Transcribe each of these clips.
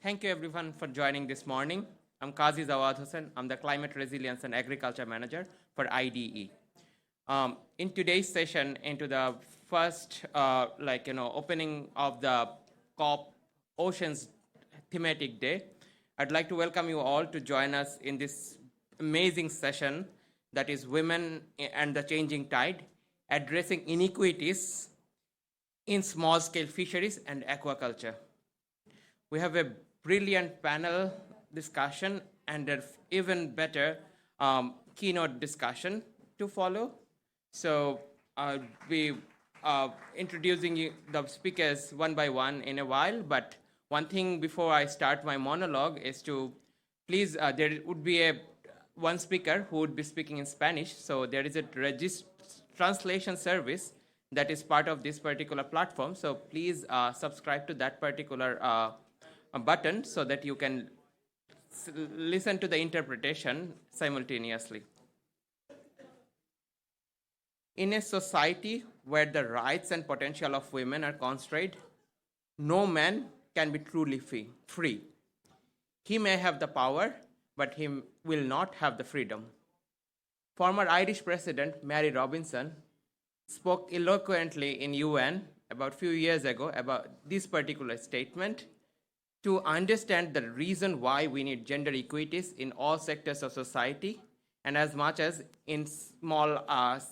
Thank you everyone for joining this morning. I'm Qazi Zawad Hussain. I'm the Climate Resilience and Agriculture Manager for IDE. In today's session, into the first opening of the COP Oceans thematic day, I'd like to welcome you all to join us in this amazing session that is Women and the Changing Tide, addressing inequities in small-scale fisheries and aquaculture. We have a brilliant panel discussion and an even better keynote discussion to follow. So I'll be introducing you the speakers one by one in a while, but one thing before I start my monologue is to please, there would be one speaker who would be speaking in Spanish, so there is a translation service that is part of this particular platform, so please subscribe to that particular button so that you can listen to the interpretation simultaneously. In a society where the rights and potential of women are constrained, no man can be truly free. He may have the power, but he will not have the freedom. Former Irish President Mary Robinson spoke eloquently in UN about a few years ago about this particular statement. To understand the reason why we need gender equities in all sectors of society, and as much as in smallholder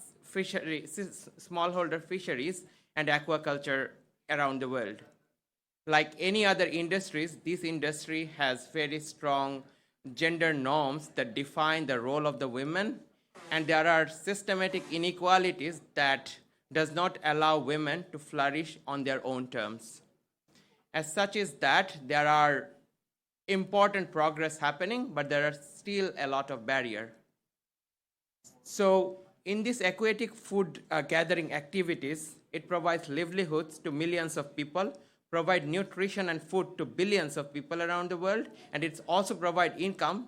fisheries and aquaculture around the world. Like any other industries, this industry has very strong gender norms that define the role of the women, and there are systematic inequalities that does not allow women to flourish on their own terms. As such is that there are important progress happening, but there are still a lot of barrier. So in these aquatic food gathering activities, it provides livelihoods to millions of people, provide nutrition and food to billions of people around the world, and it's also provide income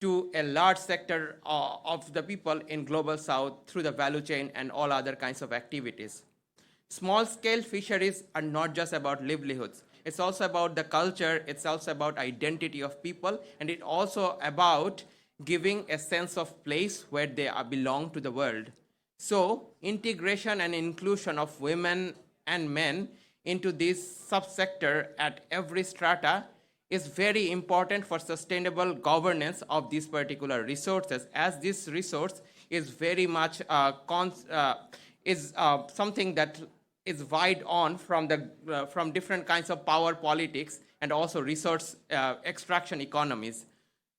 to a large sector of the people in Global South through the value chain and all other kinds of activities. Small-scale fisheries are not just about livelihoods. It's also about the culture, it's also about identity of people, and it's also about giving a sense of place where they belong to the world. So integration and inclusion of women and men into this subsector at every strata is very important for sustainable governance of these particular resources, as this resource is very much something that is wide on from different kinds of power politics and also resource extraction economies.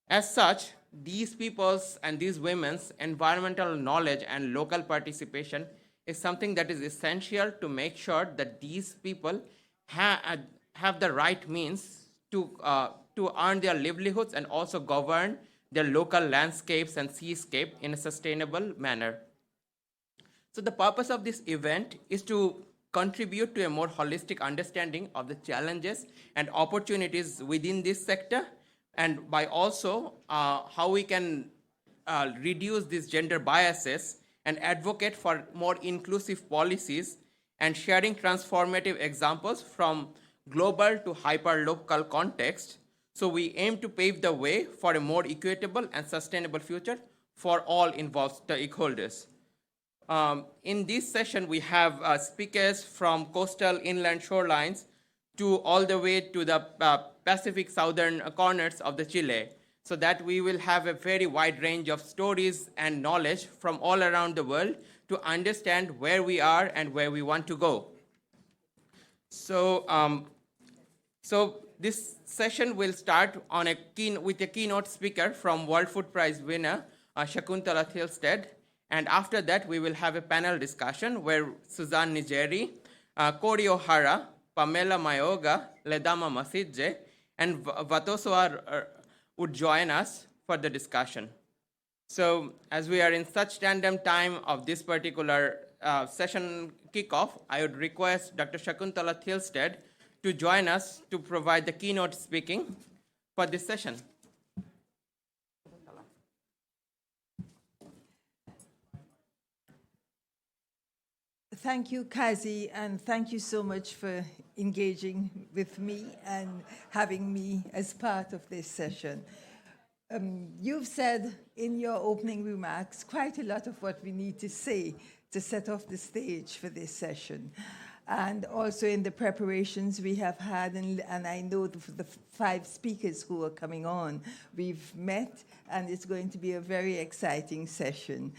As such, these people's and these women's environmental knowledge and local participation is something that is essential to make sure that these people have the right means to earn their livelihoods and also govern their local landscapes and seascape in a sustainable manner. So the purpose of this event is to contribute to a more holistic understanding of the challenges and opportunities within this sector, and by also how we can reduce these gender biases and advocate for more inclusive policies and sharing transformative examples from global to hyper-local context. So we aim to pave the way for a more equitable and sustainable future for all involved stakeholders. In this session, we have speakers from coastal inland shorelines to all the way to the Pacific southern corners of the Chile, so that we will have a very wide range of stories and knowledge from all around the world to understand where we are and where we want to go. So this session will start on with a keynote speaker from World Food Prize winner Shakuntala Thilsted. And after that, we will have a panel discussion where Suzanne Nigeri, Cory O'Hara, Pamela Mayoga, Ledama Masije, and Vatosoa would join us for the discussion. So as we are in such tandem time of this particular session kickoff, I would request Dr. Shakuntala Thilsted to join us to provide the keynote speaking for this session. Thank you, Kazi, and thank you so much for engaging with me and having me as part of this session. You've said in your opening remarks quite a lot of what we need to say to set off the stage for this session. And also in the preparations we have had, and I know the 5 speakers who are coming on, we've met, and it's going to be a very exciting session.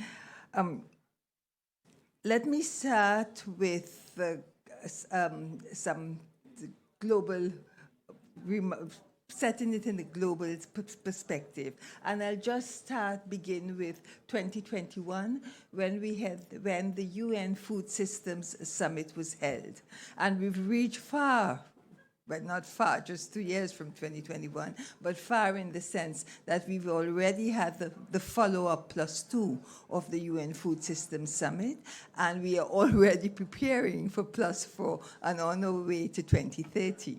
Let me start with some global setting it in the global perspective. And I'll just begin with 2021, when the UN Food Systems Summit was held. And we've reached far, but not far, just 2 years from 2021, but far in the sense that we've already had the follow-up +2 of the UN Food Systems Summit, and we are already preparing for +4 and on our way to 2030.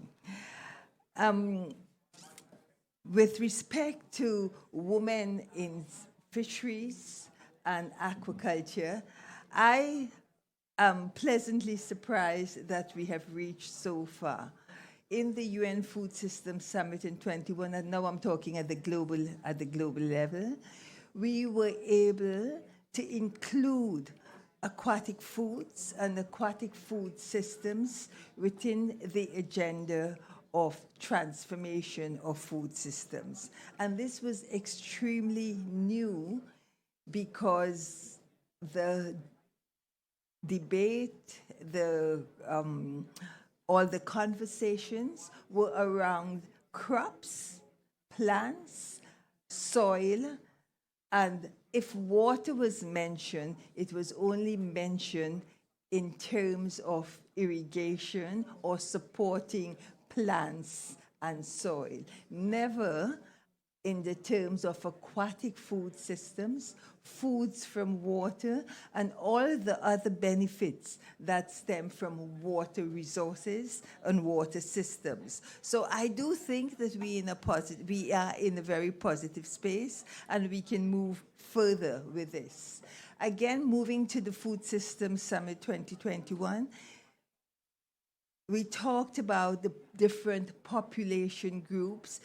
With respect to women in fisheries and aquaculture, I am pleasantly surprised that we have reached so far. In the UN Food Systems Summit in 21, and now I'm talking at the global level, we were able to include aquatic foods and aquatic food systems within the agenda of transformation of food systems. And this was extremely new because the debate, all the conversations were around crops, plants, soil, and if water was mentioned, it was only mentioned in terms of irrigation or supporting plants and soil. Never in the terms of aquatic food systems, foods from water, and all the other benefits that stem from water resources and water systems. So I do think that we are in a very positive space, and we can move further with this. Again, moving to the Food Systems Summit 2021, we talked about the different population groups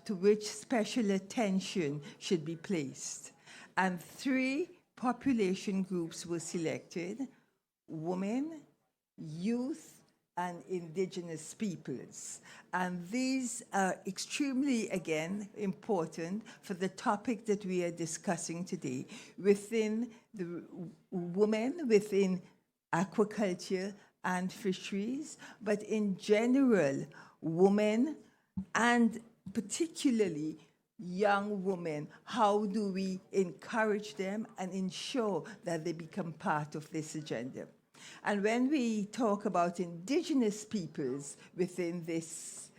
to which special attention should be placed. And 3 population groups were selected: women, youth, and indigenous peoples. And these are extremely, again, important for the topic that we are discussing today within the women, within aquaculture and fisheries, but in general, women, and particularly young women. How do we encourage them and ensure that they become part of this agenda? And when we talk about indigenous peoples within this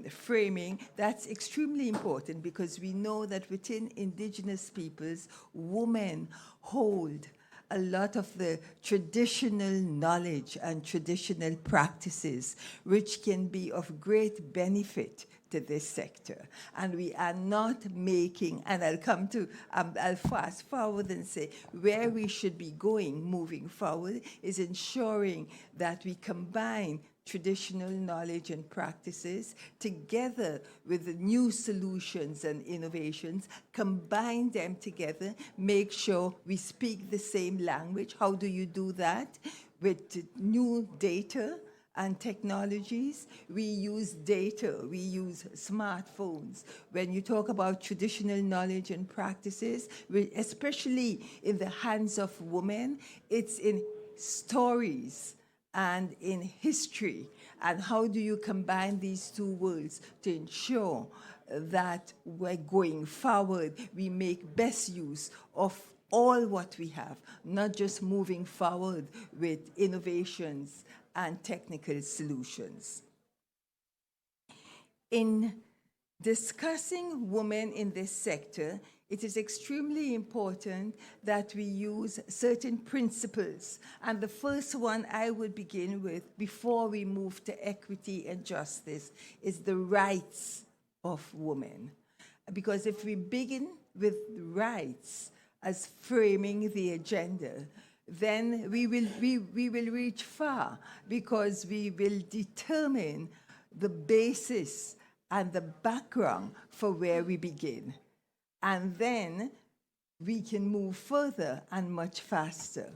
framing, that's extremely important, because we know that within indigenous peoples, women hold a lot of the traditional knowledge and traditional practices, which can be of great benefit to this sector. And we are not making, and I'll fast forward and say where we should be going moving forward is ensuring that we combine traditional knowledge and practices together with the new solutions and innovations, combine them together, make sure we speak the same language. How do you do that? With new data and technologies. We use data, we use smartphones. When you talk about traditional knowledge and practices, especially in the hands of women, it's in stories and in history. And how do you combine these 2 worlds to ensure that we're going forward, we make best use of all what we have, not just moving forward with innovations and technical solutions. In discussing women in this sector, it is extremely important that we use certain principles. And the first one I would begin with, before we move to equity and justice, is the rights of women. Because if we begin with rights as framing the agenda, then we will reach far, because we will determine the basis and the background for where we begin. And then we can move further and much faster.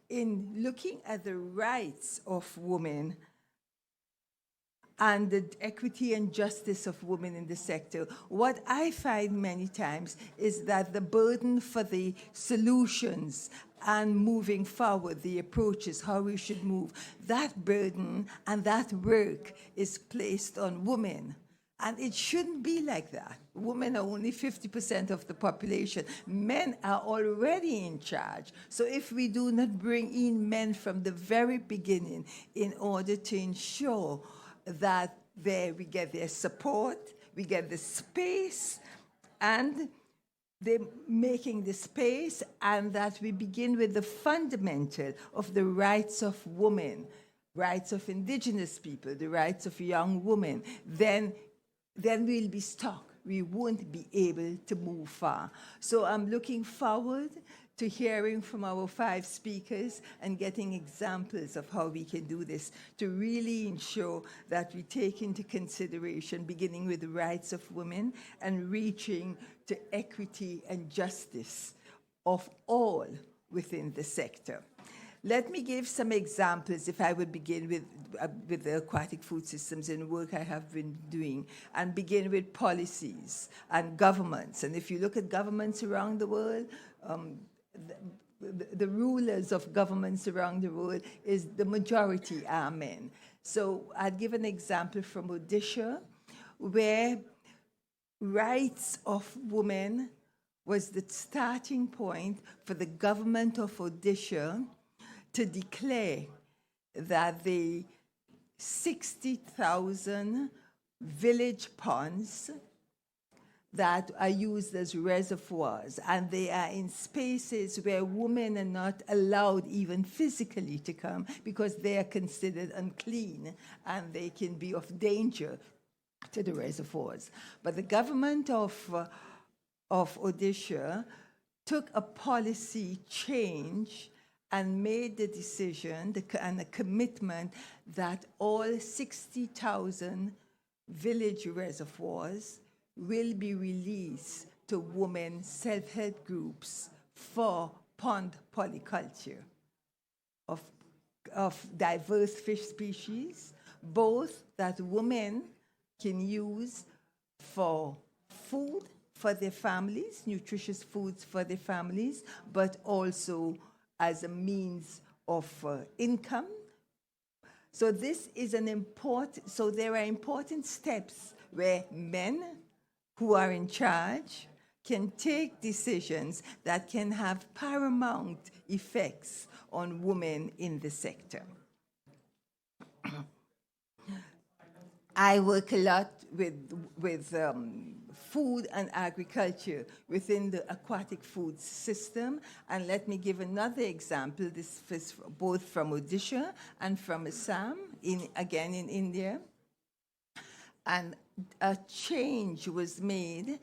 In looking at the rights of women and the equity and justice of women in the sector, what I find many times is that the burden for the solutions and moving forward, the approaches, how we should move, that burden and that work is placed on women. And it shouldn't be like that. Women are only 50% of the population. Men are already in charge. So if we do not bring in men from the very beginning in order to ensure that we get their support, we get the space, and they're making the space, and that we begin with the fundamental of the rights of women, rights of indigenous people, the rights of young women, then we'll be stuck. We won't be able to move far. So I'm looking forward to hearing from our 5 speakers and getting examples of how we can do this to really ensure that we take into consideration, beginning with the rights of women and reaching to equity and justice of all within the sector. Let me give some examples, if I would begin with the aquatic food systems and work I have been doing, and begin with policies and governments. And if you look at governments around the world, the rulers of governments around the world is the majority are men. So I'd give an example from Odisha, where rights of women was the starting point for the government of Odisha to declare that the 60,000 village ponds that are used as reservoirs, and they are in spaces where women are not allowed even physically to come because they are considered unclean and they can be of danger to the reservoirs. But the government of Odisha took a policy change and made the decision and a commitment that all 60,000 village reservoirs will be released to women self-help groups for pond polyculture of diverse fish species, both that women can use for food for their families, nutritious foods for their families, but also as a means of income. So this is so there are important steps where men who are in charge can take decisions that can have paramount effects on women in the sector. I work a lot with food and agriculture within the aquatic food system. And let me give another example. This is both from Odisha and from Assam, again in India. And a change was made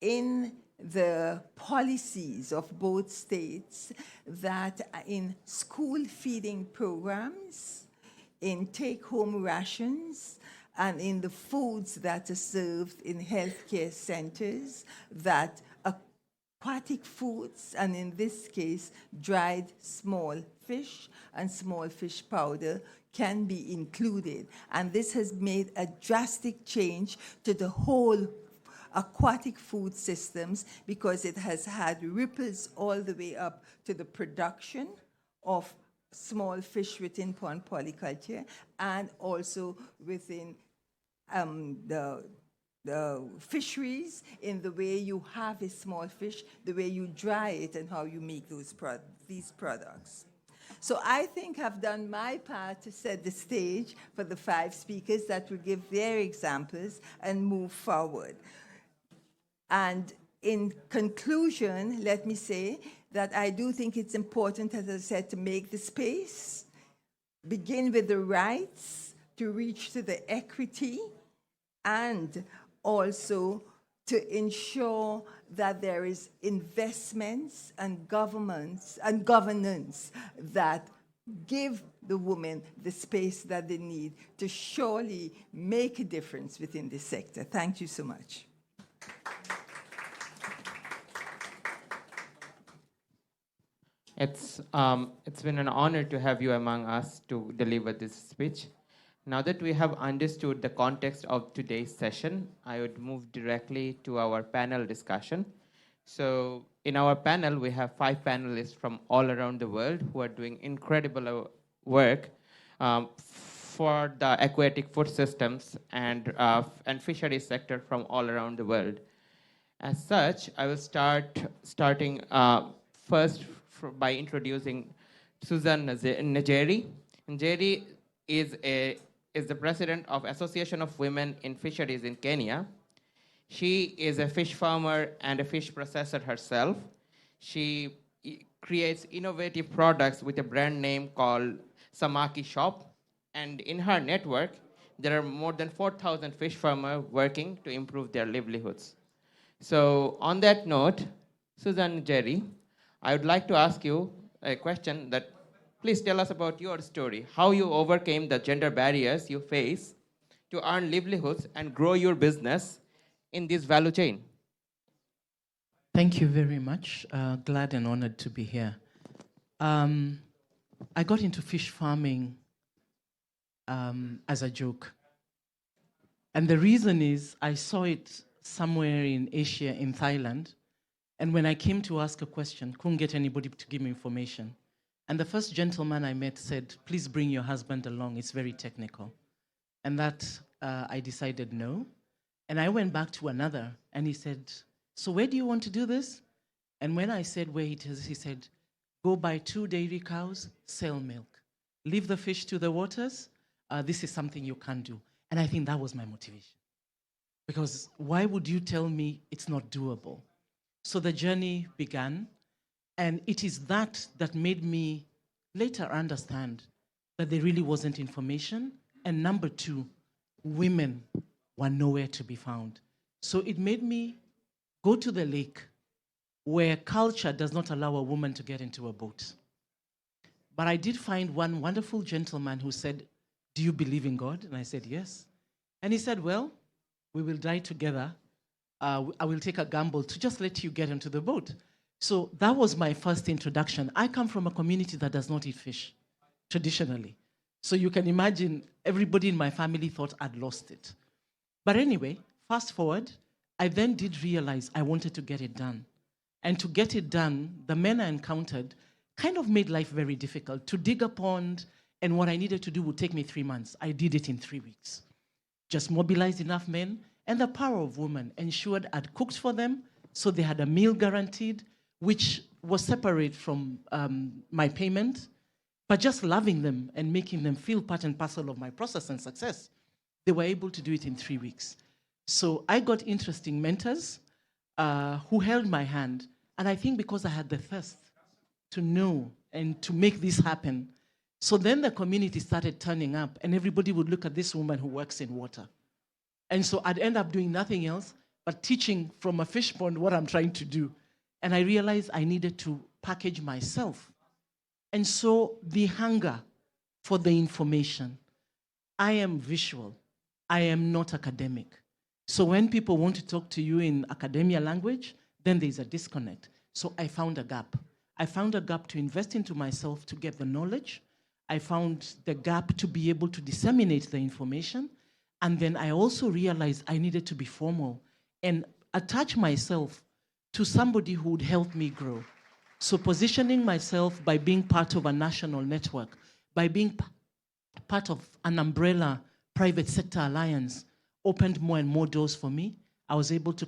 in the policies of both states that in school feeding programs, in take-home rations, and in the foods that are served in healthcare centers, that aquatic foods, and in this case, dried small fish and small fish powder, can be included. And this has made a drastic change to the whole aquatic food systems, because it has had ripples all the way up to the production of small fish within pond polyculture, and also within the fisheries, in the way you have a small fish, the way you dry it, and how you make these products. So I think I've done my part to set the stage for the 5 speakers that will give their examples and move forward. And in conclusion, let me say that I do think it's important, as I said, to make the space, begin with the rights, to reach to the equity, and also to ensure that there is investments and governments and governance that give the women the space that they need to surely make a difference within this sector. Thank you so much. It's been an honor to have you among us to deliver this speech. Now that we have understood the context of today's session, I would move directly to our panel discussion. So in our panel, we have 5 panelists from all around the world who are doing incredible work for the aquatic food systems and fisheries sector from all around the world. As such, I will starting first by introducing Susan Njeri. Njeri is the president of Association of Women in Fisheries in Kenya. She is a fish farmer and a fish processor herself. She creates innovative products with a brand name called Samaki Shop. And in her network, there are more than 4,000 fish farmers working to improve their livelihoods. So on that note, Susan Njeri, I would like to ask you a question that please tell us about your story, how you overcame the gender barriers you face to earn livelihoods and grow your business in this value chain. Thank you very much. Glad and honored to be here. I got into fish farming as a joke. And the reason is I saw it somewhere in Asia, in Thailand. And when I came to ask a question, couldn't get anybody to give me information. And the first gentleman I met said, please bring your husband along. It's very technical. And that I decided no. And I went back to another, and he said, so where do you want to do this? And when I said where it is, he said, go buy 2 dairy cows, sell milk. Leave the fish to the waters. This is something you can't do. And I think that was my motivation. Because why would you tell me it's not doable? So the journey began, and it is that made me later understand that there really wasn't information. And number 2, women were nowhere to be found. So it made me go to the lake where culture does not allow a woman to get into a boat. But I did find one wonderful gentleman who said, do you believe in God? And I said, yes. And he said, well, we will die together. I will take a gamble to just let you get into the boat. So that was my first introduction. I come from a community that does not eat fish, traditionally. So you can imagine everybody in my family thought I'd lost it. But anyway, fast forward, I then did realize I wanted to get it done. And to get it done, the men I encountered kind of made life very difficult. To dig a pond and what I needed to do would take me 3 months. I did it in 3 weeks. Just mobilized enough men, and the power of women ensured I'd cooked for them, so they had a meal guaranteed, which was separate from my payment, but just loving them and making them feel part and parcel of my process and success. They were able to do it in 3 weeks. So I got interesting mentors who held my hand, and I think because I had the thirst to know and to make this happen. So then the community started turning up, and everybody would look at this woman who works in water. And so I'd end up doing nothing else but teaching from a fish pond what I'm trying to do. And I realized I needed to package myself. And so the hunger for the information. I am visual. I am not academic. So when people want to talk to you in academia language, then there's a disconnect. So I found a gap. I found a gap to invest into myself to get the knowledge. I found the gap to be able to disseminate the information. And then I also realized I needed to be formal and attach myself to somebody who would help me grow. So positioning myself by being part of a national network, by being part of an umbrella private sector alliance, opened more and more doors for me. I was able to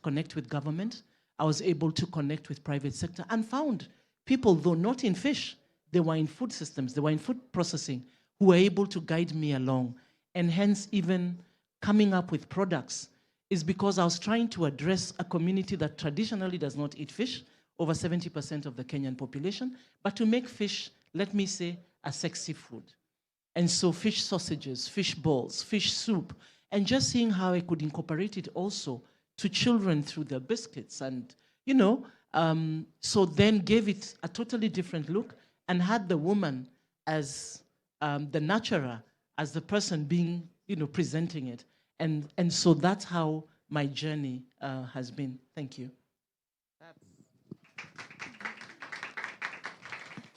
connect with government. I was able to connect with private sector and found people, though not in fish, they were in food systems, they were in food processing, who were able to guide me along. And hence, even coming up with products is because I was trying to address a community that traditionally does not eat fish, over 70% of the Kenyan population, but to make fish, let me say, a sexy food. And so fish sausages, fish balls, fish soup, and just seeing how I could incorporate it also to children through their biscuits. And, so then gave it a totally different look and had the woman as the nurturer, as the person being, presenting it. And so that's how my journey has been. Thank you.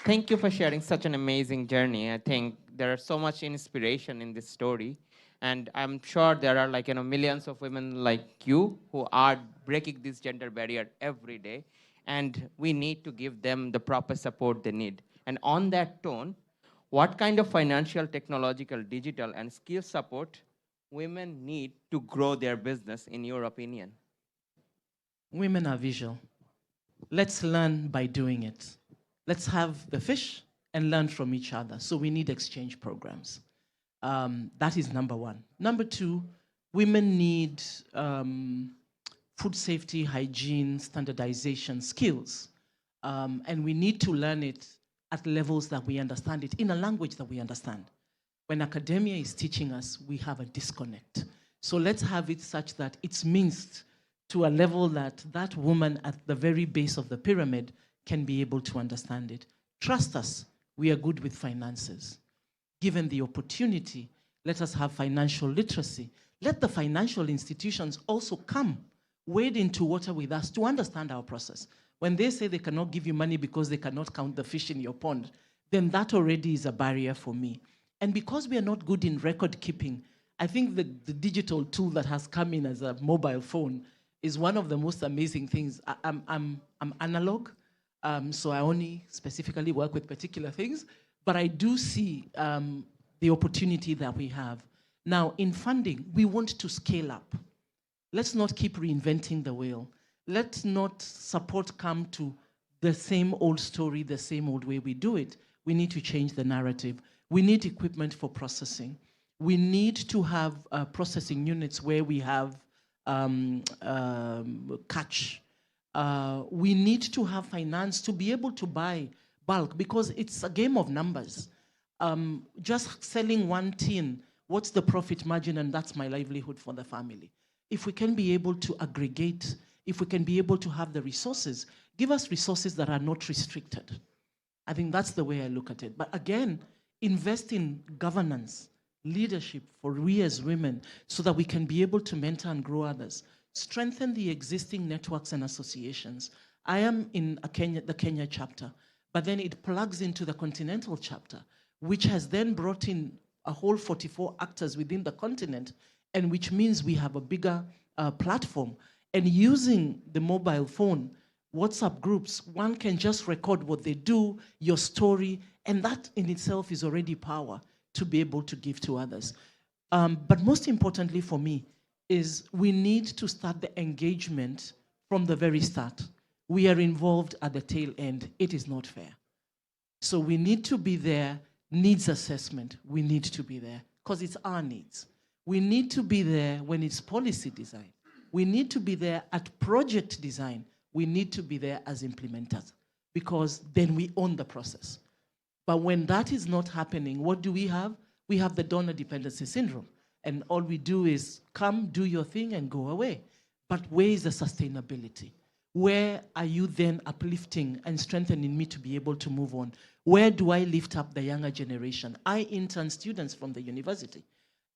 Thank you for sharing such an amazing journey. I think there are so much inspiration in this story. And I'm sure there are millions of women like you who are breaking this gender barrier every day. And we need to give them the proper support they need. And on that tone, what kind of financial, technological, digital, and skill support women need to grow their business, in your opinion? Women are visual. Let's learn by doing it. Let's have the fish and learn from each other. So we need exchange programs. That is number one. Number two, women need food safety, hygiene, standardization skills. And we need to learn it at levels that we understand it, in a language that we understand. When academia is teaching us, we have a disconnect. So let's have it such that it's minced to a level that that woman at the very base of the pyramid can be able to understand it. Trust us, we are good with finances. Given the opportunity, let us have financial literacy. Let the financial institutions also come, wade into water with us to understand our process. When they say they cannot give you money because they cannot count the fish in your pond, then that already is a barrier for me. And because we are not good in record keeping, I think the digital tool that has come in as a mobile phone is one of the most amazing things. I'm analog, so I only specifically work with particular things, but I do see the opportunity that we have. Now, in funding, we want to scale up. Let's not keep reinventing the wheel. Let's not support come to the same old story, the same old way we do it. We need to change the narrative. We need equipment for processing. We need to have processing units where we have catch. We need to have finance to be able to buy bulk because it's a game of numbers. Just selling one tin, what's the profit margin? And that's my livelihood for the family. If we can be able to aggregate, if we can be able to have the resources, give us resources that are not restricted. I think that's the way I look at it. But again, invest in governance, leadership for we as women so that we can be able to mentor and grow others. Strengthen the existing networks and associations. I am in the Kenya chapter, but then it plugs into the continental chapter, which has then brought in a whole 44 actors within the continent, and which means we have a bigger platform. And using the mobile phone, WhatsApp groups, one can just record what they do, your story, and that in itself is already power to be able to give to others. But most importantly for me is we need to start the engagement from the very start. We are involved at the tail end. It is not fair. So we need to be there. Needs assessment, we need to be there because it's our needs. We need to be there when it's policy design. We need to be there at project design. We need to be there as implementers because then we own the process. But when that is not happening, what do we have? We have the donor dependency syndrome. And all we do is come, do your thing, and go away. But where is the sustainability? Where are you then uplifting and strengthening me to be able to move on? Where do I lift up the younger generation? I intern students from the university.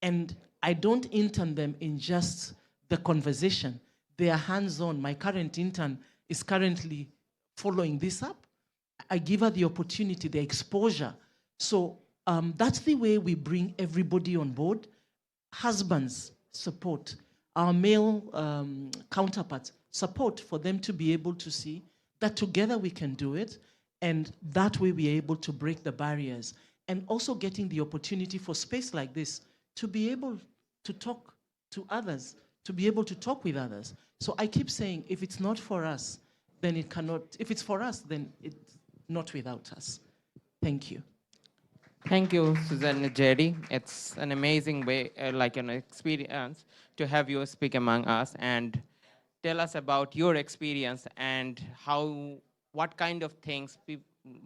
And I don't intern them in just the conversation. They are hands-on. My current intern is currently following this up. I give her the opportunity, the exposure. So that's the way we bring everybody on board. Husbands, support. Our male counterparts, support for them to be able to see that together we can do it, and that way we are able to break the barriers, and also getting the opportunity for space like this to be able to talk to others, to be able to talk with others. So I keep saying, if it's not for us, then it cannot, if it's for us, then it's not without us. Thank you. Thank you, Susan Jerry. It's an amazing way, like an experience to have you speak among us and tell us about your experience and what kind of things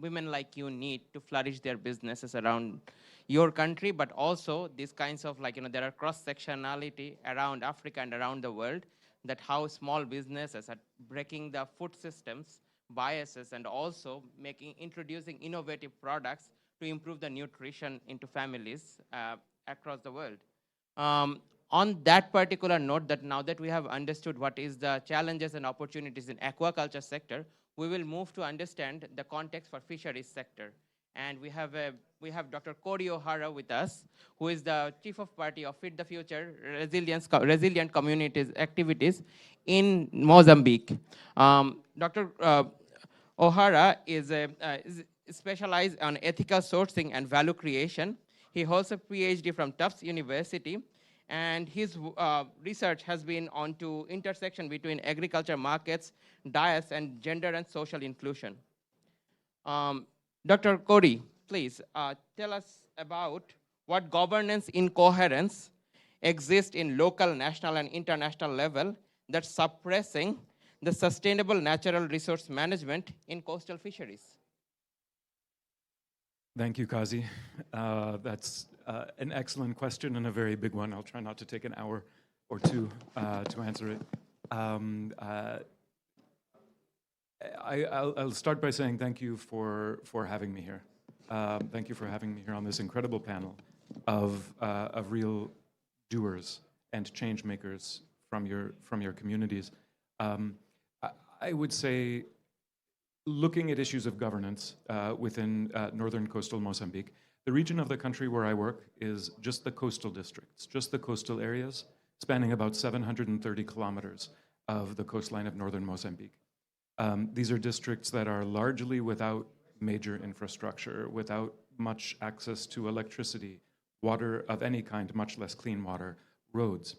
women like you need to flourish their businesses around your country, but also these kinds of there are cross-sectionality around Africa and around the world. that how small businesses are breaking the food systems biases and also introducing innovative products to improve the nutrition into families across the world. Um, on that particular note, that now that we have understood what is the challenges and opportunities in aquaculture sector, we will move to understand the context for fisheries sector. And we have Dr. Cody O'Hara with us, who is the Chief of Party of Fit the Future Resilient Communities Activities in Mozambique. Dr. O'Hara is specialized on ethical sourcing and value creation. He holds a PhD from Tufts University, and his research has been onto intersection between agriculture markets, diets, and gender and social inclusion. Dr. Cody, please tell us about what governance incoherence exists in local, national, and international level that's suppressing the sustainable natural resource management in coastal fisheries. Thank you, Kazi. That's an excellent question and a very big one. I'll try not to take an hour or two to answer it. I'll start by saying thank you for having me here. Thank you for having me here on this incredible panel of real doers and change makers from your communities. I would say, looking at issues of governance within northern coastal Mozambique, the region of the country where I work is just the coastal districts, just the coastal areas, spanning about 730 kilometers of the coastline of northern Mozambique. These are districts that are largely without major infrastructure, without much access to electricity, water of any kind, much less clean water, roads.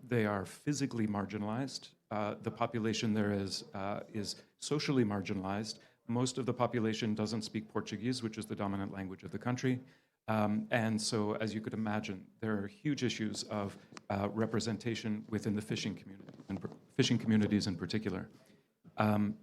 They are physically marginalized. The population there is socially marginalized. Most of the population doesn't speak Portuguese, which is the dominant language of the country. And so, as you could imagine, there are huge issues of representation within the fishing community, and fishing communities in particular. How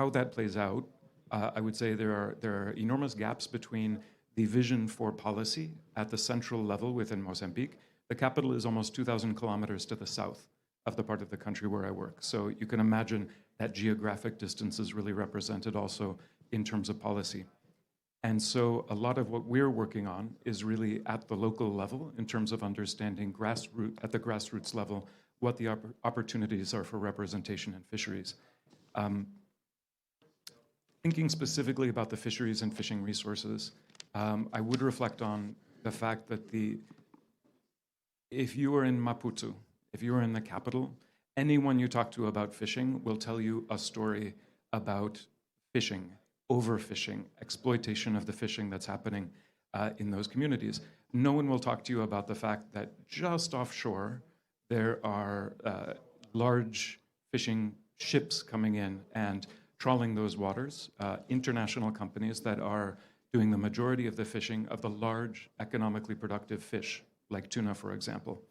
that plays out, I would say there are enormous gaps between the vision for policy at the central level within Mozambique. The capital is almost 2,000 kilometers to the south of the part of the country where I work. So you can imagine that geographic distance is really represented also in terms of policy. And so a lot of what we're working on is really at the local level in terms of understanding at the grassroots level what the opportunities are for representation in fisheries. Thinking specifically about the fisheries and fishing resources, I would reflect on the fact that if you are in Maputo, if you are in the capital, anyone you talk to about fishing will tell you a story about fishing, overfishing, exploitation of the fishing that's happening in those communities. No one will talk to you about the fact that just offshore, there are large fishing ships coming in and trawling those waters, international companies that are doing the majority of the fishing of the large economically productive fish, like tuna, for example.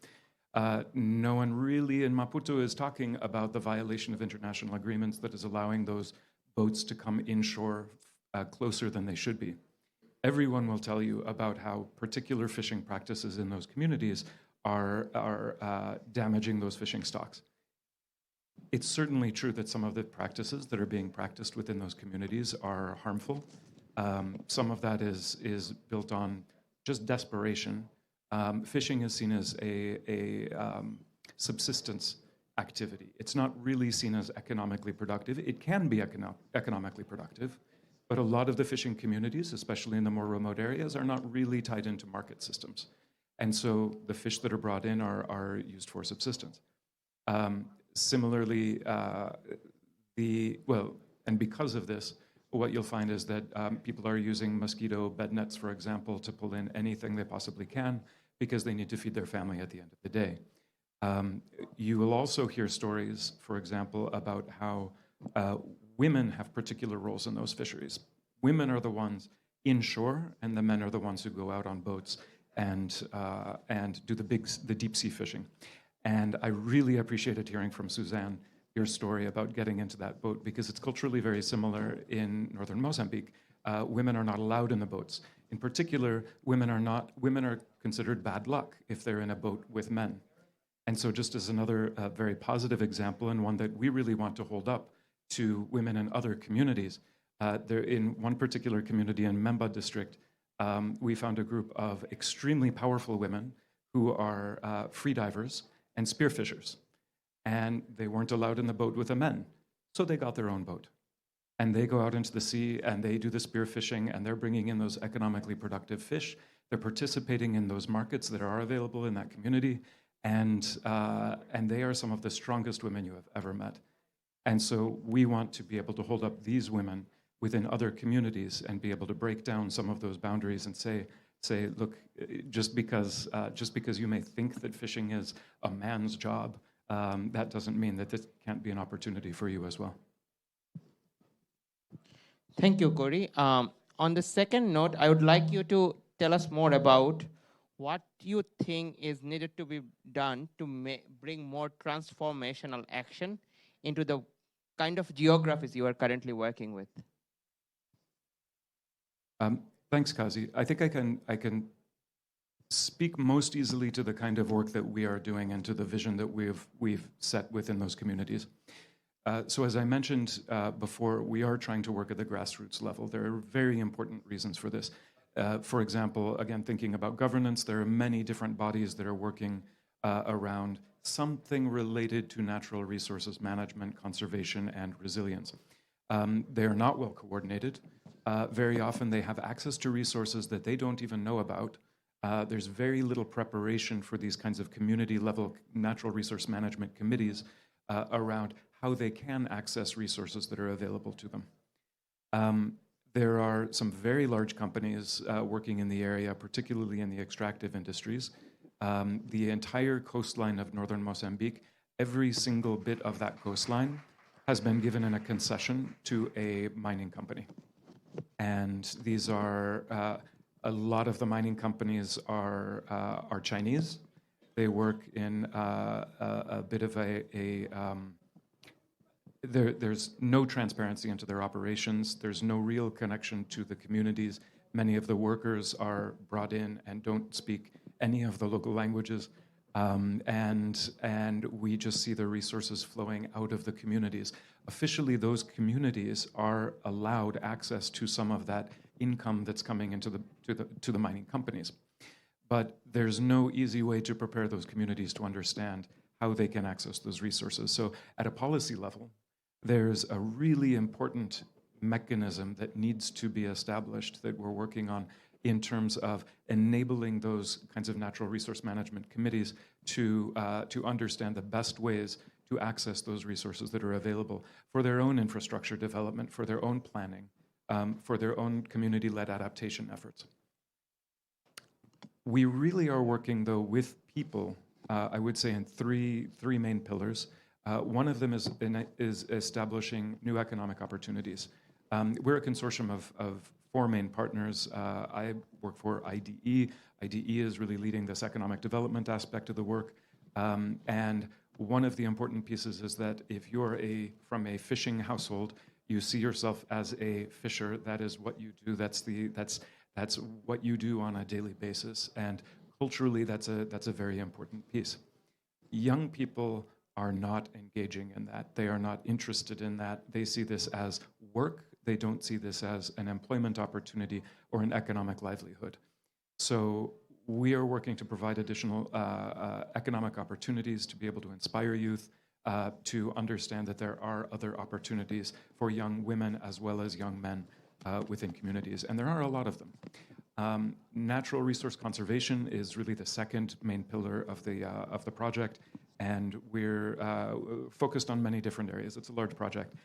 No one really in Maputo is talking about the violation of international agreements that is allowing those boats to come inshore closer than they should be. Everyone will tell you about how particular fishing practices in those communities are damaging those fishing stocks. It's certainly true that some of the practices that are being practiced within those communities are harmful. Some of that is built on just desperation. Fishing is seen as a subsistence activity. It's not really seen as economically productive. It can be economically productive, but a lot of the fishing communities, especially in the more remote areas, are not really tied into market systems. And so the fish that are brought in are used for subsistence. Similarly, and because of this, what you'll find is that people are using mosquito bed nets, for example, to pull in anything they possibly can because they need to feed their family at the end of the day. You will also hear stories, for example, about how women have particular roles in those fisheries. Women are the ones inshore, and the men are the ones who go out on boats and do the deep sea fishing. And I really appreciated hearing from Suzanne your story about getting into that boat, because it's culturally very similar in northern Mozambique. Women are not allowed in the boats. In particular, women are considered bad luck if they're in a boat with men. And so just as another very positive example, and one that we really want to hold up to women in other communities, there in one particular community in Memba district, we found a group of extremely powerful women who are freedivers and spearfishers. And they weren't allowed in the boat with the men, so they got their own boat. And they go out into the sea and they do the spearfishing, and they're bringing in those economically productive fish. They're participating in those markets that are available in that community, and they are some of the strongest women you have ever met. And so we want to be able to hold up these women within other communities and be able to break down some of those boundaries and say, look, just because you may think that fishing is a man's job, that doesn't mean that this can't be an opportunity for you as well. Thank you, Corey. On the second note, I would like you to tell us more about what you think is needed to be done to bring more transformational action into the kind of geographies you are currently working with. Thanks, Kazi. I think I can speak most easily to the kind of work that we are doing and to the vision that we've set within those communities. So as I mentioned before, we are trying to work at the grassroots level. There are very important reasons for this. For example, again, thinking about governance, there are many different bodies that are working around something related to natural resources management, conservation, and resilience. They are not well coordinated. Very often they have access to resources that they don't even know about. There's very little preparation for these kinds of community-level natural resource management committees around how they can access resources that are available to them. There are some very large companies working in the area, particularly in the extractive industries. The entire coastline of northern Mozambique, every single bit of that coastline has been given in a concession to a mining company. And these are, a lot of the mining companies are Chinese. They work in a bit of there's no transparency into their operations. There's no real connection to the communities. Many of the workers are brought in and don't speak any of the local languages. And we just see the resources flowing out of the communities. Officially, those communities are allowed access to some of that income that's coming into the mining companies. But there's no easy way to prepare those communities to understand how they can access those resources. So at a policy level, there's a really important mechanism that needs to be established that we're working on in terms of enabling those kinds of natural resource management committees to understand the best ways to access those resources that are available for their own infrastructure development, for their own planning, for their own community-led adaptation efforts. We really are working, though, with people, I would say, in three main pillars. One of them is establishing new economic opportunities. We're a consortium of four main partners. I work for IDE. IDE is really leading this economic development aspect of the work. And one of the important pieces is that if you're from a fishing household, you see yourself as a fisher. That is what you do. That's what you do on a daily basis. And culturally, that's a very important piece. Young people are not engaging in that. They are not interested in that. They see this as work. They don't see this as an employment opportunity or an economic livelihood. So we are working to provide additional economic opportunities to be able to inspire youth, to understand that there are other opportunities for young women as well as young men within communities, and there are a lot of them. Natural resource conservation is really the second main pillar of the project, and we're focused on many different areas. It's a large project.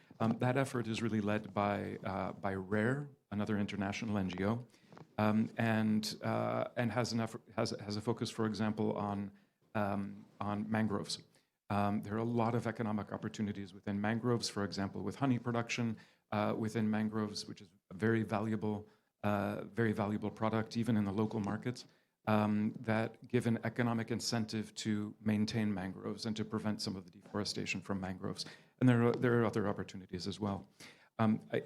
That effort is really led by RARE, another international NGO, and has a focus, for example, on mangroves. There are a lot of economic opportunities within mangroves, for example, with honey production within mangroves, which is a very valuable product, even in the local markets, that give an economic incentive to maintain mangroves and to prevent some of the deforestation from mangroves. And there are other opportunities as well.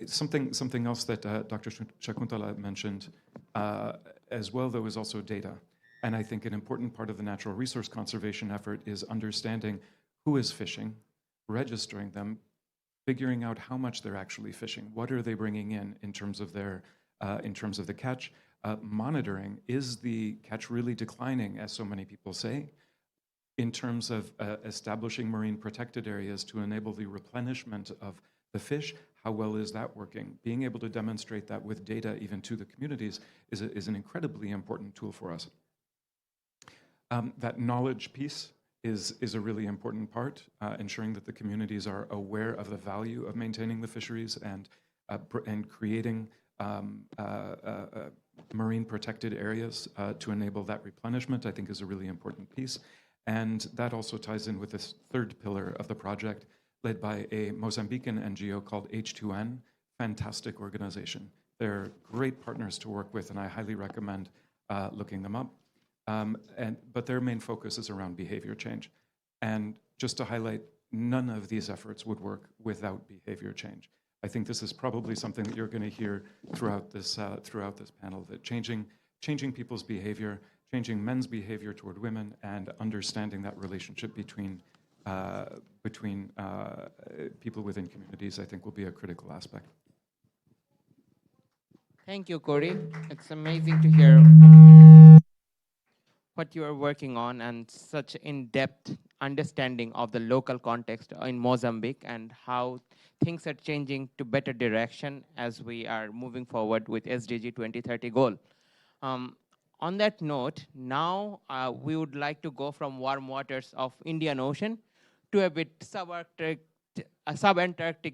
Something else that Dr. Shakuntala mentioned as well, though, is also data. And I think an important part of the natural resource conservation effort is understanding who is fishing, registering them, figuring out how much they're actually fishing, what are they bringing in terms of their, in terms of the catch, monitoring, is the catch really declining, as so many people say, in terms of establishing marine protected areas to enable the replenishment of the fish, how well is that working? Being able to demonstrate that with data even to the communities is an incredibly important tool for us. That knowledge piece is a really important part, ensuring that the communities are aware of the value of maintaining the fisheries and creating marine protected areas to enable that replenishment, I think is a really important piece. And that also ties in with this third pillar of the project, led by a Mozambican NGO called H2N, fantastic organization. They're great partners to work with, and I highly recommend looking them up. But their main focus is around behavior change. And just to highlight, none of these efforts would work without behavior change. I think this is probably something that you're going to hear throughout this panel, that changing people's behavior, changing men's behavior toward women, and understanding that relationship between people within communities, I think will be a critical aspect. Thank you, Corey. It's amazing to hear what you are working on and such in-depth understanding of the local context in Mozambique and how things are changing to better direction as we are moving forward with SDG 2030 goal. On that note, now we would like to go from warm waters of Indian Ocean to a bit subantarctic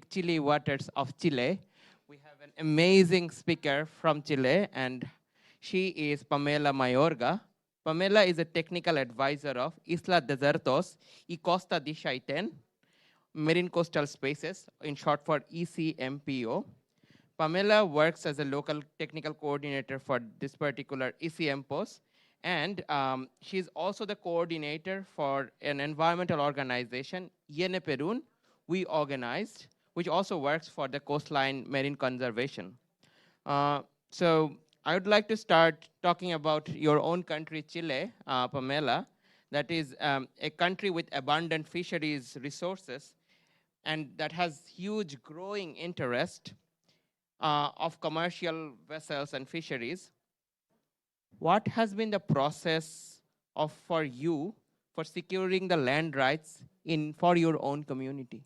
chilly waters of Chile. We have an amazing speaker from Chile, and she is Pamela Mayorga. Pamela is a technical advisor of Isla Desertos y Costa de Chaitén, Marine Coastal Spaces, in short for ECMPO. Pamela works as a local technical coordinator for this particular ECM post, and she's also the coordinator for an environmental organization, Yene Perun, We Organized, which also works for the coastline marine conservation. So I would like to start talking about your own country, Chile, Pamela, that is a country with abundant fisheries resources and that has huge growing interest of commercial vessels and fisheries. What has been the process for you for securing the land rights for your own community?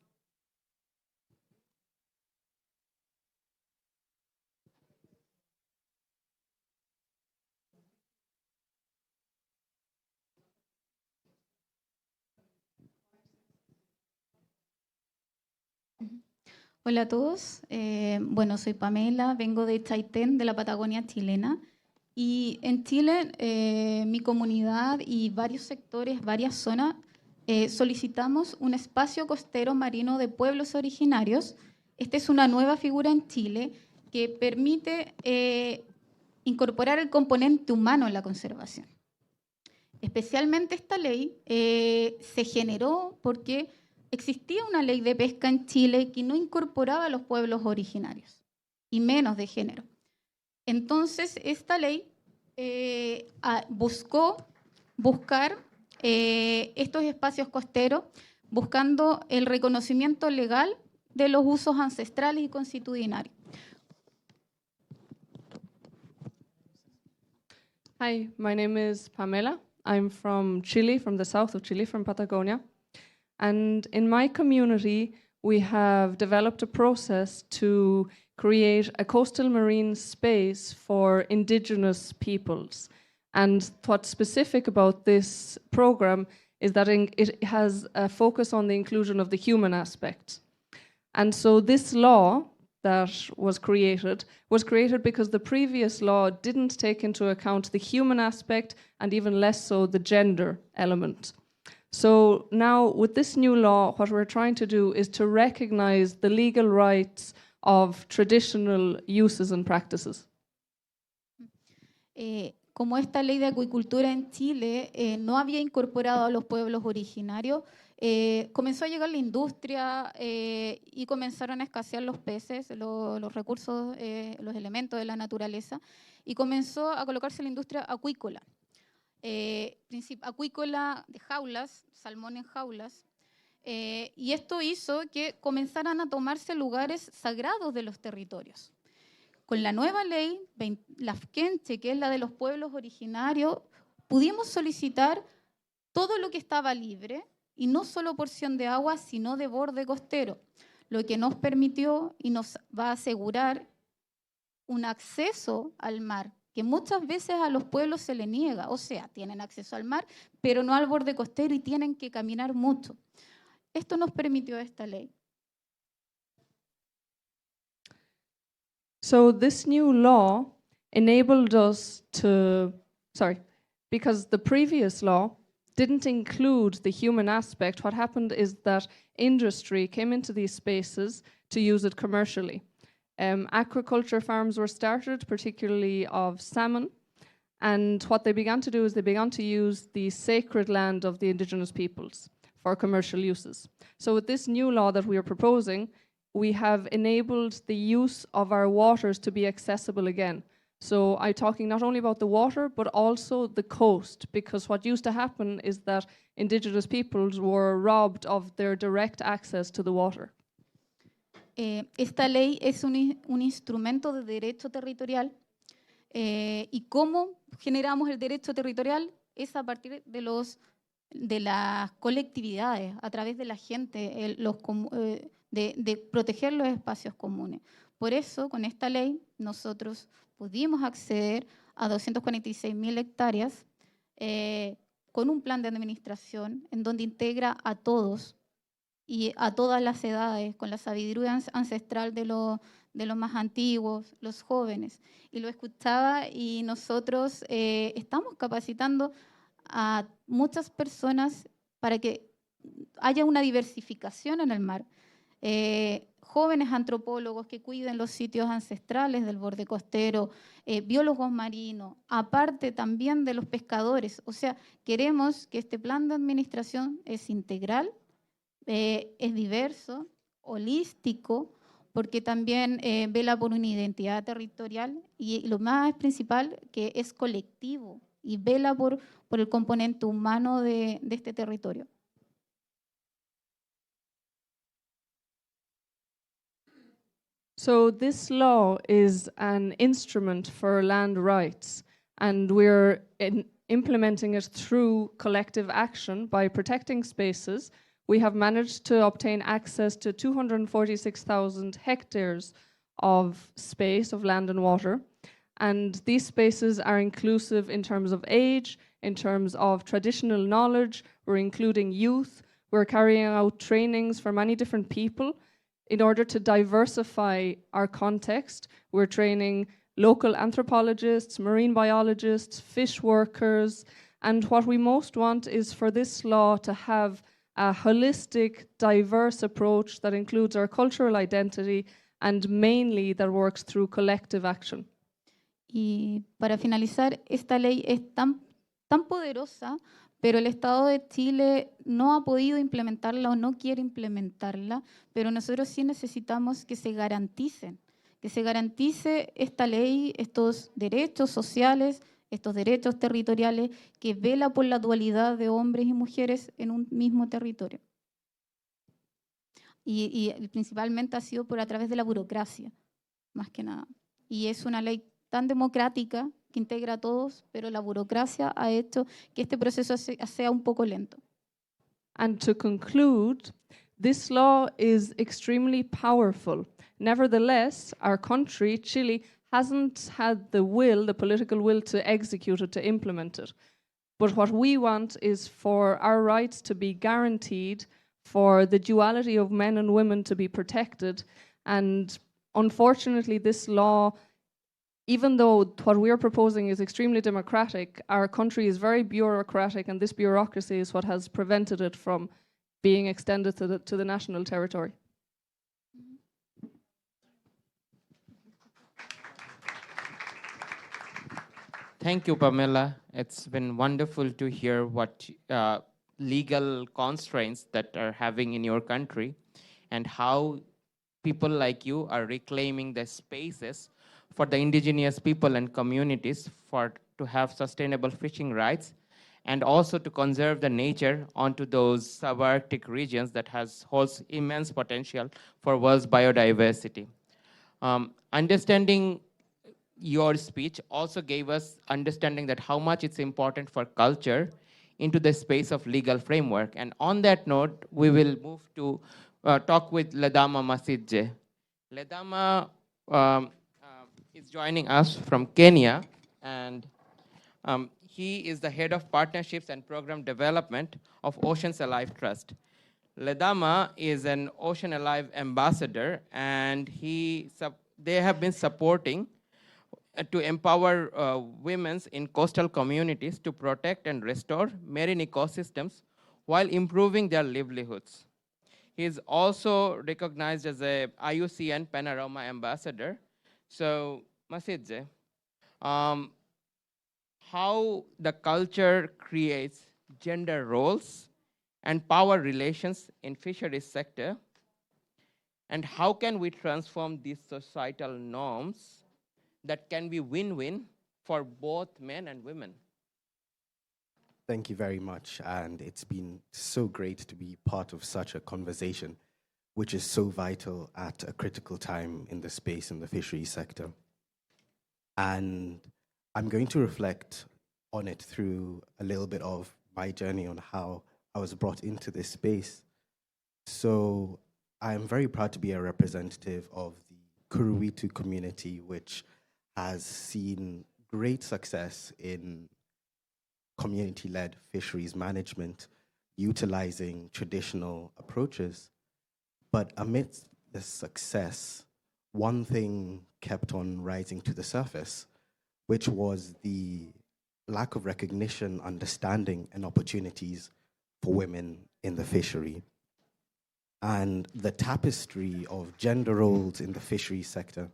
Hola a todos, bueno, soy Pamela, vengo de Chaitén, de la Patagonia chilena, y en Chile mi comunidad y varios sectores, varias zonas, solicitamos un espacio costero marino de pueblos originarios. Esta es una nueva figura en Chile que permite incorporar el componente humano en la conservación. Especialmente esta ley se generó porque existía una ley de pesca en Chile que no incorporaba a los pueblos originarios, y menos de género. Entonces, esta ley buscar estos espacios costeros, buscando el reconocimiento legal de los usos ancestrales y constitucionarios. Hi, my name is Pamela. I'm from Chile, from the south of Chile, from Patagonia. And in my community, we have developed a process to create a coastal marine space for indigenous peoples. And what's specific about this program is that it has a focus on the inclusion of the human aspect. And so this law that was created because the previous law didn't take into account the human aspect and even less so the gender element. So now with this new law, what we're trying to do is to recognize the legal rights of traditional uses and practices. Como esta ley de acuicultura en Chile no había incorporado a los pueblos originarios, comenzó a llegar la industria y comenzaron a escasear los peces, los recursos, los elementos de la naturaleza, y comenzó a colocarse la industria acuícola. acuícola de jaulas, salmón en jaulas, y esto hizo que comenzaran a tomarse lugares sagrados de los territorios. Con la nueva ley, la Fkenche, que es la de los pueblos originarios, pudimos solicitar todo lo que estaba libre, y no solo porción de agua, sino de borde costero, lo que nos permitió y nos va a asegurar un acceso al mar, que muchas veces a los pueblos se le niega, o sea, tienen acceso al mar, pero no al borde costero y tienen que caminar mucho. Esto nos permitió esta ley. So this new law enabled us to, because the previous law didn't include the human aspect. What happened is that industry came into these spaces to use it commercially. Aquaculture farms were started, particularly of salmon, and what they began to do is they began to use the sacred land of the indigenous peoples for commercial uses. So with this new law that we are proposing, we have enabled the use of our waters to be accessible again. So I'm talking not only about the water, but also the coast, because what used to happen is that indigenous peoples were robbed of their direct access to the water. Esta ley es un instrumento de derecho territorial, y cómo generamos el derecho territorial es a partir de las colectividades, a través de la gente, de proteger los espacios comunes. Por eso, con esta ley, nosotros pudimos acceder a 246.000 hectáreas con un plan de administración en donde integra a todos y a todas las edades, con la sabiduría ancestral de los más antiguos, los jóvenes. Y lo escuchaba, y nosotros estamos capacitando a muchas personas para que haya una diversificación en el mar. Jóvenes antropólogos que cuiden los sitios ancestrales del borde costero, biólogos marinos, aparte también de los pescadores. O sea, queremos que este plan de administración es integral, es diverso, holístico, porque también vela por una identidad territorial, y lo más principal, que es colectivo y vela por el componente humano de este territorio. So this law is an instrument for land rights, and we're implementing it through collective action by protecting spaces. We have managed to obtain access to 246,000 hectares of space, of land and water. And these spaces are inclusive in terms of age, in terms of traditional knowledge. We're including youth. We're carrying out trainings for many different people. In order to diversify our context, we're training local anthropologists, marine biologists, fish workers, and what we most want is for this law to have a holistic, diverse approach that includes our cultural identity and mainly that works through collective action. Y para finalizar, esta ley es tan poderosa, pero el Estado de Chile no ha podido implementarla o no quiere implementarla, pero nosotros sí necesitamos que se garantice esta ley, estos derechos sociales, estos derechos territoriales, que vela por la dualidad de hombres y mujeres en un mismo territorio. Y principalmente ha sido a través de la burocracia, más que nada. Y es una ley tan democrática que integra a todos, pero la burocracia ha hecho que este proceso sea un poco lento. And to conclude, this law is extremely powerful. Nevertheless, our country, Chile, hasn't had the political will to execute it, to implement it. But what we want is for our rights to be guaranteed, for the duality of men and women to be protected. And unfortunately, this law, even though what we're proposing is extremely democratic, our country is very bureaucratic, and this bureaucracy is what has prevented it from being extended to the national territory. Thank you, Pamela. It's been wonderful to hear what legal constraints that are having in your country and how people like you are reclaiming the spaces for the indigenous people and communities to have sustainable fishing rights. and also to conserve the nature onto those subarctic regions that holds immense potential for world's biodiversity. Understanding your speech also gave us understanding that how much it's important for culture into the space of legal framework. And on that note, we will move to talk with Ledama Masijje. Ledama is joining us from Kenya, and he is the head of partnerships and program development of Oceans Alive Trust. Ledama is an Ocean Alive ambassador, and they have been supporting to empower women in coastal communities to protect and restore marine ecosystems while improving their livelihoods. He is also recognized as a IUCN Panorama ambassador. So, Masijje, how the culture creates gender roles and power relations in fisheries sector, and how can we transform these societal norms that can be win-win for both men and women? Thank you very much, and it's been so great to be part of such a conversation, which is so vital at a critical time in the space in the fisheries sector. And I'm going to reflect on it through a little bit of my journey on how I was brought into this space. So I'm very proud to be a representative of the Kuruwitu community, which has seen great success in community-led fisheries management, utilizing traditional approaches. But amidst the success, one thing kept on rising to the surface, which was the lack of recognition, understanding, and opportunities for women in the fishery. And the tapestry of gender roles in the fisheries sector,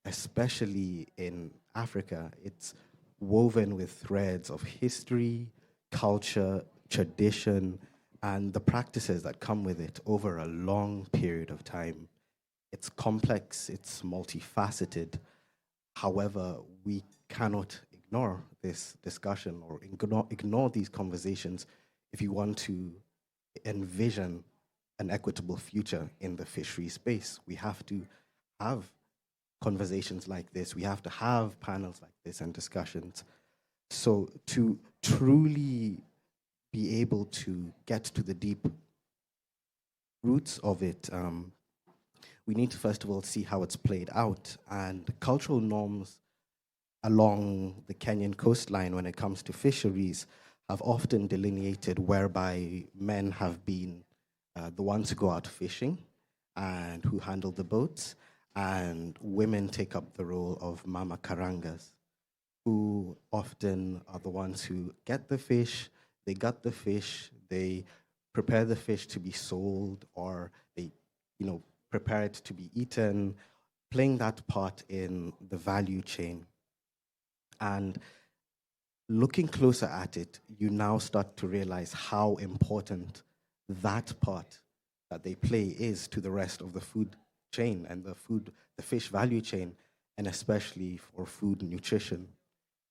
especially in Africa, it's woven with threads of history, culture, tradition, and the practices that come with it over a long period of time. It's complex, it's multifaceted. However, we cannot ignore this discussion or ignore these conversations if you want to envision an equitable future in the fishery space. We have to have conversations like this. We have to have panels like this and discussions. So to truly be able to get to the deep roots of it, we need to first of all see how it's played out. And cultural norms along the Kenyan coastline when it comes to fisheries have often delineated whereby men have been the ones who go out fishing and who handle the boats, and women take up the role of mama karangas, who often are the ones who get the fish, they gut the fish, they prepare the fish to be sold, or they, prepare it to be eaten, playing that part in the value chain. And looking closer at it, you now start to realize how important that part that they play is to the rest of the food chain and the fish value chain, and especially for food nutrition.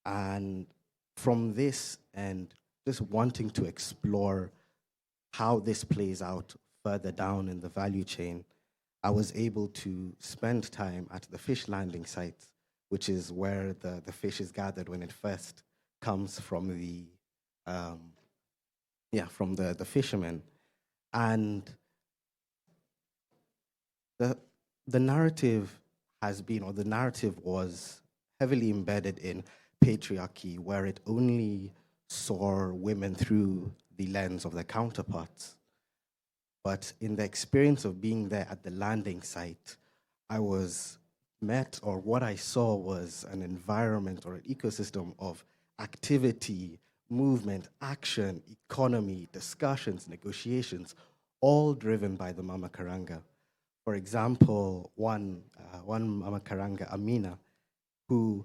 And from this, and just wanting to explore how this plays out further down in the value chain, I was able to spend time at the fish landing sites, which is where the fish is gathered when it first comes from the fishermen. And the narrative was heavily embedded in patriarchy, where it only saw women through the lens of their counterparts. But in the experience of being there at the landing site, what I saw was an environment or an ecosystem of activity, movement, action, economy, discussions, negotiations, all driven by the Mama Karanga. For example, one Mama Karanga, Amina, who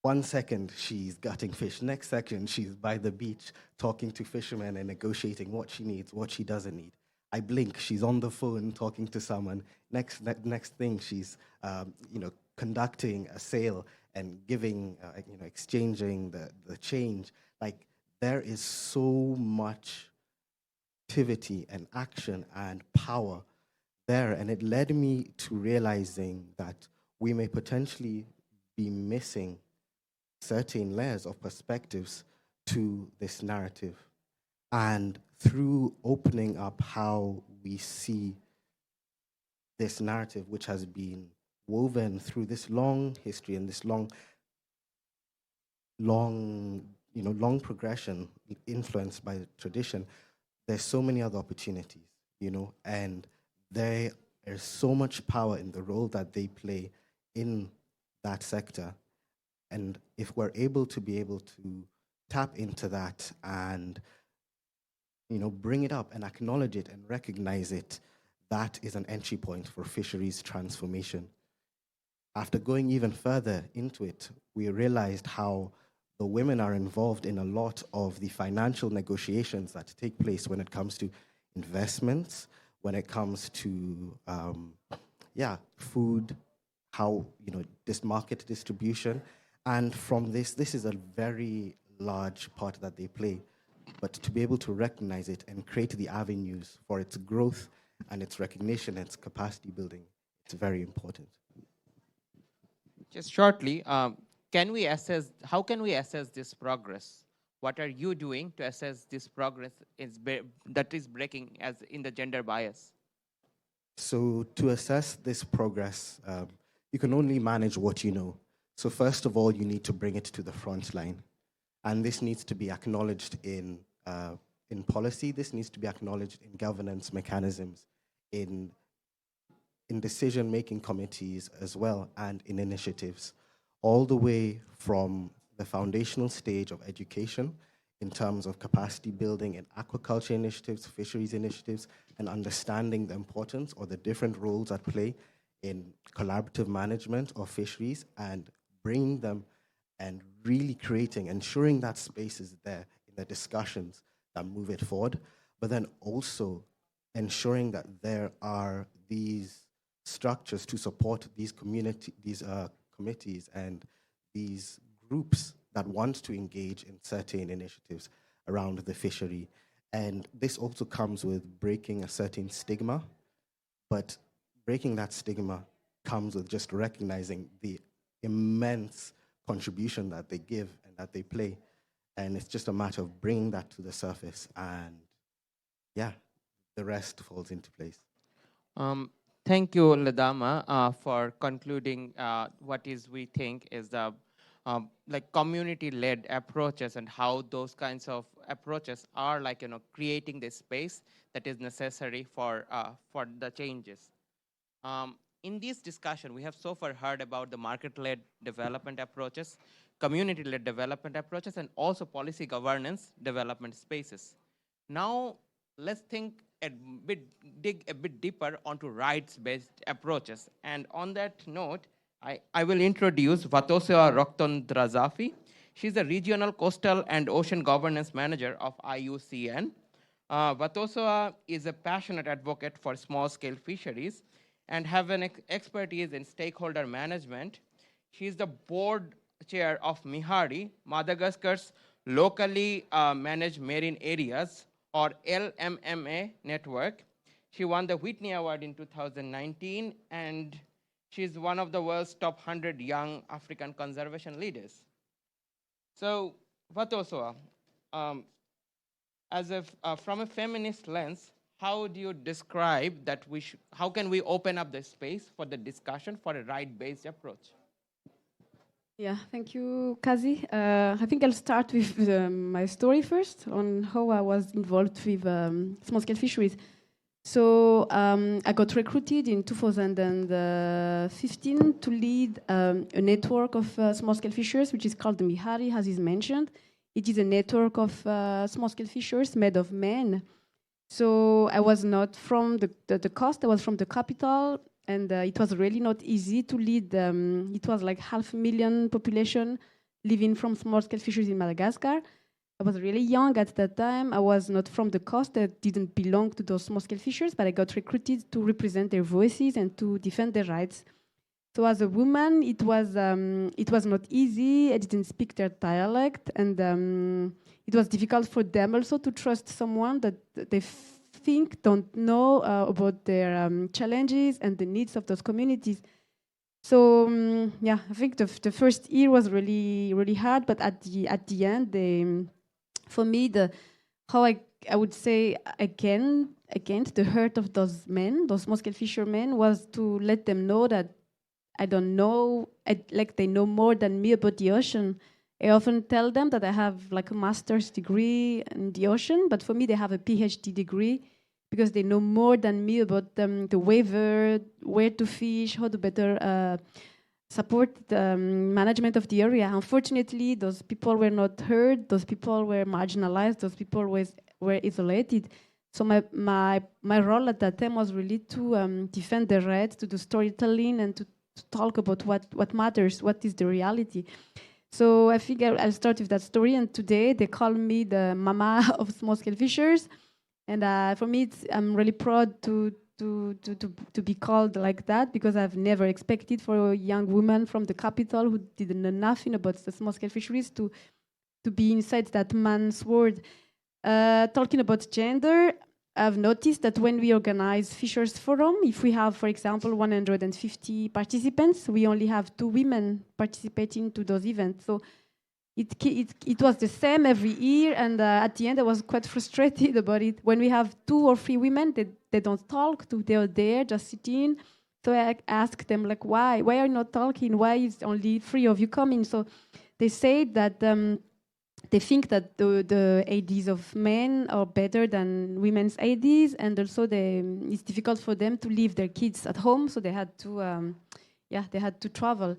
1 second she's gutting fish, next second she's by the beach talking to fishermen and negotiating what she needs, what she doesn't need. I blink, she's on the phone talking to someone. Next thing, she's conducting a sale and giving, exchanging the change. Like, there is so much activity and action and power there. And it led me to realizing that we may potentially be missing certain layers of perspectives to this narrative. And through opening up how we see this narrative, which has been woven through this long history and this long progression influenced by the tradition, there's so many other opportunities, and there is so much power in the role that they play in that sector. And if we're able to tap into that and bring it up and acknowledge it and recognize it, that is an entry point for fisheries transformation. After going even further into it, we realized how the women are involved in a lot of the financial negotiations that take place when it comes to investments, when it comes to food, how this market distribution. And from this is a very large part that they play. But to be able to recognize it and create the avenues for its growth and its recognition and its capacity building, it's very important. Just shortly, how can we assess this progress? What are you doing to assess this progress that is breaking as in the gender bias? So to assess this progress, you can only manage what you know. So first of all, you need to bring it to the front line. And this needs to be acknowledged in policy. This needs to be acknowledged in governance mechanisms, in decision-making committees as well, and in initiatives, all the way from the foundational stage of education in terms of capacity building in aquaculture initiatives, fisheries initiatives, and understanding the importance or the different roles at play in collaborative management of fisheries, and bringing them and really ensuring that space is there in the discussions that move it forward, but then also ensuring that there are these structures to support these committees and these groups that want to engage in certain initiatives around the fishery. And this also comes with breaking a certain stigma, but breaking that stigma comes with just recognizing the immense contribution that they give and that they play. And it's just a matter of bringing that to the surface, and the rest falls into place. Thank you, Ledama, for concluding we think is the community-led approaches, and how those kinds of approaches are creating the space that is necessary for the changes. In this discussion, we have so far heard about the market-led development approaches, community-led development approaches, and also policy governance development spaces. Now, let's dig a bit deeper onto rights-based approaches. And on that note, I will introduce Vatosua Roktondrazafi. She's the Regional Coastal and Ocean Governance Manager of IUCN. Vatosua is a passionate advocate for small-scale fisheries and have an expertise in stakeholder management. She is the board chair of MIHARI, Madagascar's locally managed marine areas, or LMMA network. She won the Whitney Award in 2019, and she's one of the world's top 100 young African conservation leaders. So, Vatosua, from a feminist lens, how do you describe that how can we open up the space for the discussion for a right-based approach? Yeah, thank you, Kazi. I think I'll start with my story first on how I was involved with small-scale fisheries. So I got recruited in 2015 to lead a network of small-scale fishers, which is called the MIHARI, as is mentioned. It is a network of small-scale fishers made of men. So I was not from the coast, I was from the capital, and it was really not easy to lead. It was like 500,000 population living from small-scale fisheries in Madagascar. I was really young at that time. I was not from the coast. I didn't belong to those small-scale fishers, but I got recruited to represent their voices and to defend their rights. So as a woman, it was not easy. I didn't speak their dialect, and it was difficult for them also to trust someone that they think don't know about their challenges and the needs of those communities. So yeah, I think the first year was really hard, but at the end, for me, how I would say against the hurt of those men, those small-scale fishermen, was to let them know that I don't know, like they know more than me about the ocean. I often tell them that I have like a master's degree in the ocean, but for me they have a PhD degree because they know more than me about the waiver, where to fish, how to better support the management of the area. Unfortunately, those people were not heard, those people were marginalized, those people were isolated. So my role at that time was really to defend the rights, to do storytelling, and to talk about what matters, what is the reality. So I think I'll start with that story. And today they call me the mama of small-scale fishers. And for me, I'm really proud to be called like that, because I've never expected for a young woman from the capital who didn't know nothing about the small-scale fisheries to be inside that man's world. Talking about gender, I've noticed that when we organize Fishers Forum, if we have, for example, 150 participants, we only have 2 women participating to those events. So it was the same every year, and at the end I was quite frustrated about it. When we have 2 or 3 women, they don't talk, they're there just sitting. So I asked them, like, why are you not talking? Why is only 3 of you coming? So they said that they think that the ADs of men are better than women's ADs, and also it's difficult for them to leave their kids at home, so they had to travel.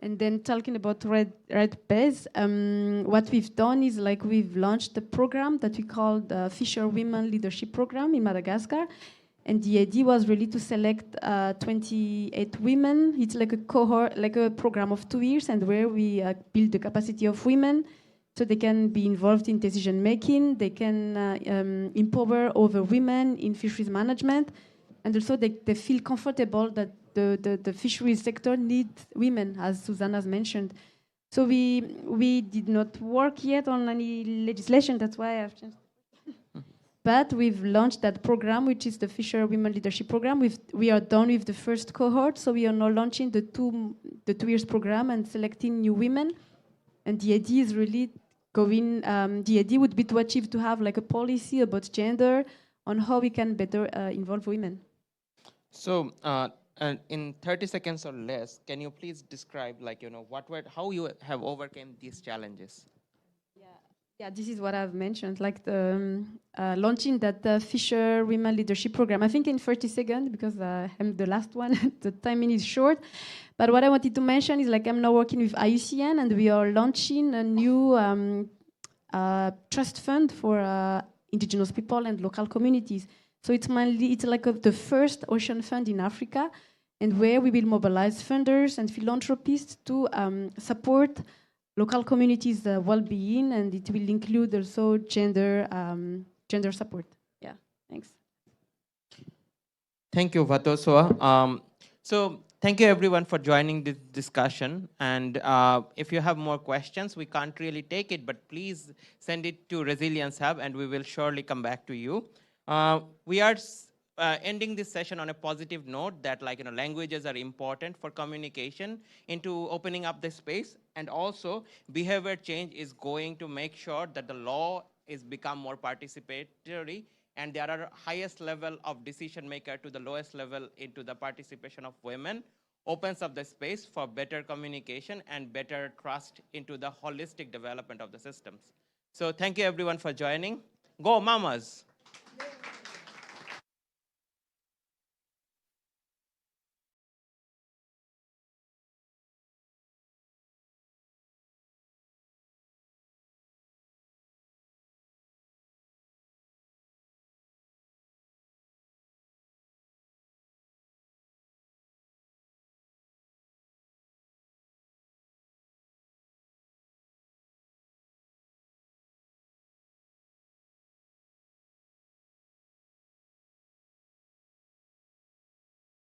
And then talking about Red Bez, what we've done is like we've launched a program that we call the Fisher Women Leadership Program in Madagascar. And the idea was really to select 28 women. It's like a cohort, like a program of 2 years, and where we build the capacity of women so they can be involved in decision making, they can empower other women in fisheries management, and also they feel comfortable that the fisheries sector needs women, as Susanna's mentioned. So we did not work yet on any legislation, that's why I've changed. But we've launched that program, which is the Fisher Women Leadership Program. We are done with the first cohort, so we are now launching the 2 years program and selecting new women. And the idea is really the idea would be to achieve to have like a policy about gender on how we can better involve women. So, and in 30 seconds or less, can you please describe, like, how you have overcome these challenges? Yeah, this is what I've mentioned, like the launching that Fisher Women Leadership Program. I think in 30 seconds, because I'm the last one, the timing is short. But what I wanted to mention is, like, I'm now working with IUCN, and we are launching a new trust fund for indigenous people and local communities. So it's like the first ocean fund in Africa, and where we will mobilize funders and philanthropists to support local communities' well-being, and it will include also gender support. Yeah, thanks. Thank you, Vatosoa. So thank you everyone for joining this discussion. And if you have more questions, we can't really take it, but please send it to Resilience Hub, and we will surely come back to you. We are ending this session on a positive note that, like, languages are important for communication into opening up the space, and also behavior change is going to make sure that the law is become more participatory, and there are highest level of decision maker to the lowest level into the participation of women, opens up the space for better communication and better trust into the holistic development of the systems. So thank you everyone for joining. Go Mamas!